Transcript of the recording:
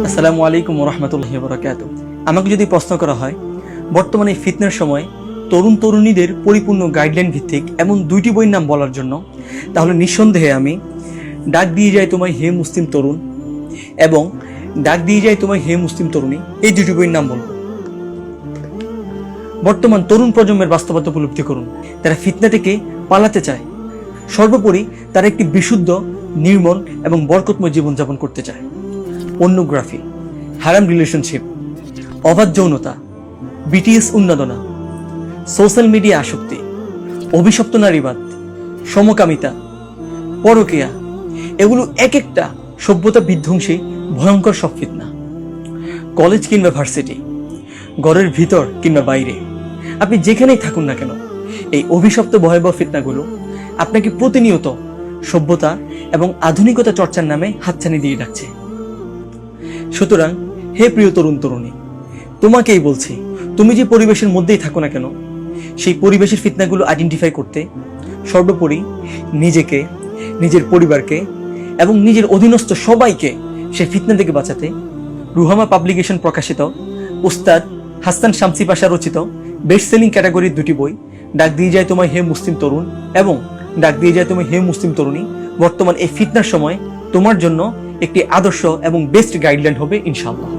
আসসালামু আলাইকুম ওয়া রাহমাতুল্লাহি ওয়া বারাকাতুহু। আমাকে যদি প্রশ্ন করা হয় বর্তমানে ফিতনার সময় তরুণ তরুণীদের পরিপূর্ণ গাইডলাইন ভিত্তিক এমন দুইটি বইয়ের নাম বলার জন্য, তাহলে নিঃসন্দেহে আমি ডাক দিয়ে যায় তোমায় হে মুসলিম তরুণ এবং ডাক দিয়ে যায় তোমায় হে মুসলিম তরুণী, এই দুটি বইয়ের নাম বলবো। বর্তমান তরুণ প্রজন্মের বাস্তবতা উপলব্ধি করুন। তারা ফিতনা থেকে পালাতে চায়, সর্বোপরি তারা একটি বিশুদ্ধ, নির্মল এবং বরকতময় জীবনযাপন করতে চায়। পর্নোগ্রাফি, হারাম রিলেশনশিপ, অবাধ যৌনতা, বিটিএস উন্মাদনা, সোশ্যাল মিডিয়া আসক্তি, অভিশপ্ত নারীবাদ, সমকামিতা, পরকীয়া, এগুলো এক একটা সভ্যতা বিধ্বংসী ভয়ঙ্কর সব ফিতনা। কলেজ কিংবা ভার্সিটি, ঘরের ভিতর কিংবা বাইরে, আপনি যেখানেই থাকুন না কেন, এই অভিশপ্ত ভয়াবহ ফিতনাগুলো আপনাকে প্রতিনিয়ত সভ্যতা এবং আধুনিকতা চর্চার নামে হাতছানি দিয়ে রাখছে। সুতরাং হে প্রিয় তরুণ তরুণী, তোমাকেই বলছি, তুমি যে পরিবেশের মধ্যেই থাকো না কেন, সেই পরিবেশের ফিতনাগুলো আইডেন্টিফাই করতে সর্বোপরি নিজেকে, নিজের পরিবারকে এবং নিজের অধীনস্থ সবাইকে সেই ফিতনা থেকে বাঁচাতে রুহামা পাবলিকেশন প্রকাশিত উস্তাদ হাসান শামসী পাশা রচিত বেস্ট সেলিং ক্যাটাগরির দুটি বই, ডাক দিয়ে যায় তোমায় হে মুসলিম তরুণ এবং ডাক দিয়ে যায় তোমায় হে মুসলিম তরুণী, বর্তমান এই ফিতনার সময় তোমার জন্য একটি আদর্শ এবং বেস্ট গাইডলাইন হবে ইনশাআল্লাহ।